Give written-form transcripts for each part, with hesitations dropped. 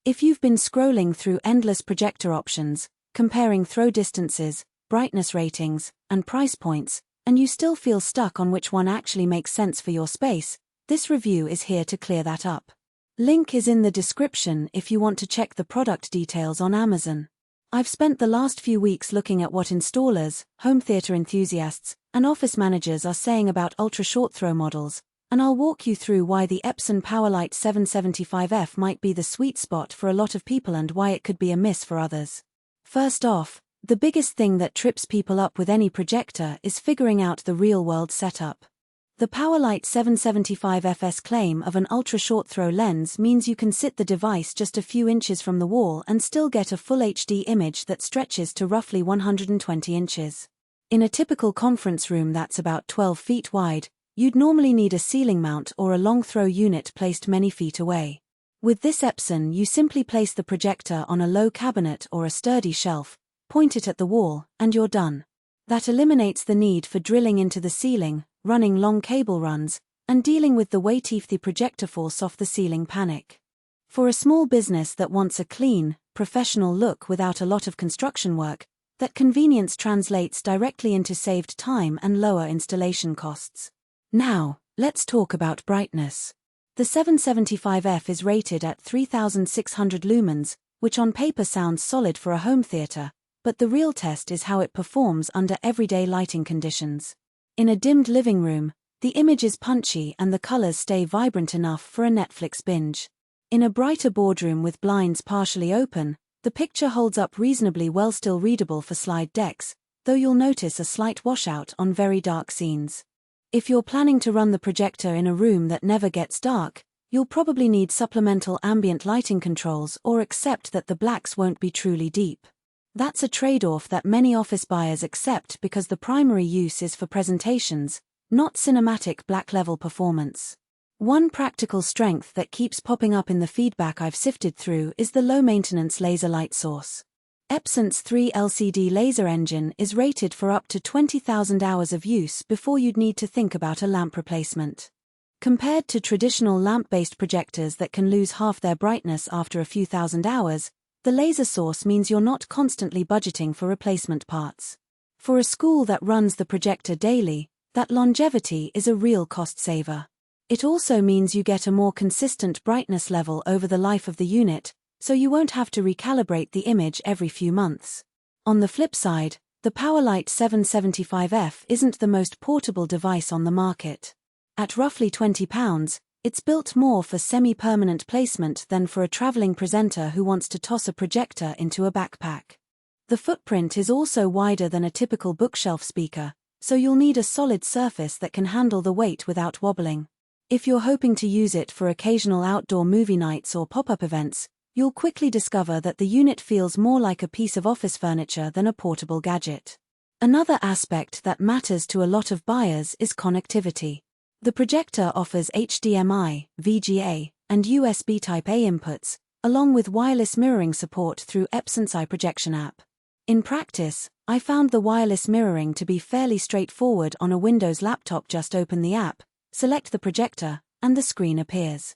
If you've been scrolling through endless projector options, comparing throw distances, brightness ratings, and price points, and you still feel stuck on which one actually makes sense for your space, this review is here to clear that up. Link is in the description if you want to check the product details on Amazon. I've spent the last few weeks looking at what installers, home theater enthusiasts, and office managers are saying about ultra-short throw models, and I'll walk you through why the Epson PowerLite 775F might be the sweet spot for a lot of people and why it could be a miss for others. First off, the biggest thing that trips people up with any projector is figuring out the real-world setup. The PowerLite 775F's claim of an ultra-short throw lens means you can sit the device just a few inches from the wall and still get a full HD image that stretches to roughly 120 inches. In a typical conference room that's about 12 feet wide, you'd normally need a ceiling mount or a long throw unit placed many feet away. With this Epson, you simply place the projector on a low cabinet or a sturdy shelf, point it at the wall, and you're done. That eliminates the need for drilling into the ceiling, running long cable runs, and dealing with the weight if the projector falls off the ceiling panic. For a small business that wants a clean, professional look without a lot of construction work, that convenience translates directly into saved time and lower installation costs. Now, let's talk about brightness. The 775F is rated at 3600 lumens, which on paper sounds solid for a home theater, but the real test is how it performs under everyday lighting conditions. In a dimmed living room, the image is punchy and the colors stay vibrant enough for a Netflix binge. In a brighter boardroom with blinds partially open, the picture holds up reasonably well, still readable for slide decks, though you'll notice a slight washout on very dark scenes. If you're planning to run the projector in a room that never gets dark, you'll probably need supplemental ambient lighting controls or accept that the blacks won't be truly deep. That's a trade-off that many office buyers accept because the primary use is for presentations, not cinematic black-level performance. One practical strength that keeps popping up in the feedback I've sifted through is the low-maintenance laser light source. Epson's 3 LCD laser engine is rated for up to 20,000 hours of use before you'd need to think about a lamp replacement. Compared to traditional lamp-based projectors that can lose half their brightness after a few thousand hours, the laser source means you're not constantly budgeting for replacement parts. For a school that runs the projector daily, that longevity is a real cost saver. It also means you get a more consistent brightness level over the life of the unit, so you won't have to recalibrate the image every few months. On the flip side, the PowerLite 775F isn't the most portable device on the market. At roughly £20, it's built more for semi-permanent placement than for a traveling presenter who wants to toss a projector into a backpack. The footprint is also wider than a typical bookshelf speaker, so you'll need a solid surface that can handle the weight without wobbling. If you're hoping to use it for occasional outdoor movie nights or pop-up events, you'll quickly discover that the unit feels more like a piece of office furniture than a portable gadget. Another aspect that matters to a lot of buyers is connectivity. The projector offers HDMI, VGA, and USB Type-A inputs, along with wireless mirroring support through Epson's iProjection app. In practice, I found the wireless mirroring to be fairly straightforward on a Windows laptop. Just open the app, select the projector, and the screen appears.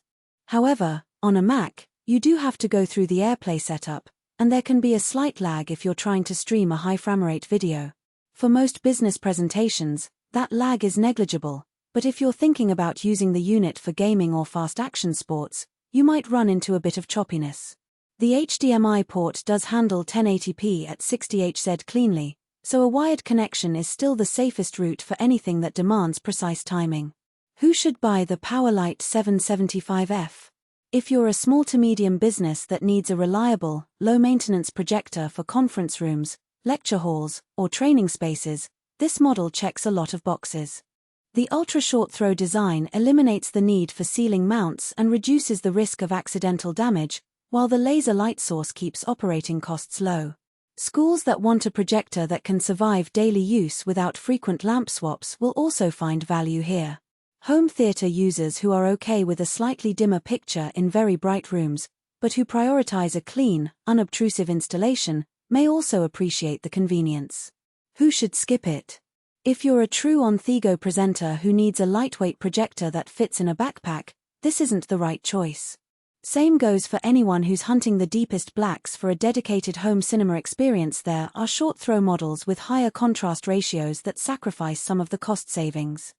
However, on a Mac, you do have to go through the AirPlay setup, and there can be a slight lag if you're trying to stream a high frame rate video. For most business presentations, that lag is negligible, but if you're thinking about using the unit for gaming or fast action sports, you might run into a bit of choppiness. The HDMI port does handle 1080p at 60Hz cleanly, so a wired connection is still the safest route for anything that demands precise timing. Who should buy the PowerLite 775F? If you're a small to medium business that needs a reliable, low-maintenance projector for conference rooms, lecture halls, or training spaces, this model checks a lot of boxes. The ultra-short throw design eliminates the need for ceiling mounts and reduces the risk of accidental damage, while the laser light source keeps operating costs low. Schools that want a projector that can survive daily use without frequent lamp swaps will also find value here. Home theater users who are okay with a slightly dimmer picture in very bright rooms, but who prioritize a clean, unobtrusive installation, may also appreciate the convenience. Who should skip it? If you're a true on-the-go presenter who needs a lightweight projector that fits in a backpack, this isn't the right choice. Same goes for anyone who's hunting the deepest blacks for a dedicated home cinema experience. There are short throw models with higher contrast ratios that sacrifice some of the cost savings.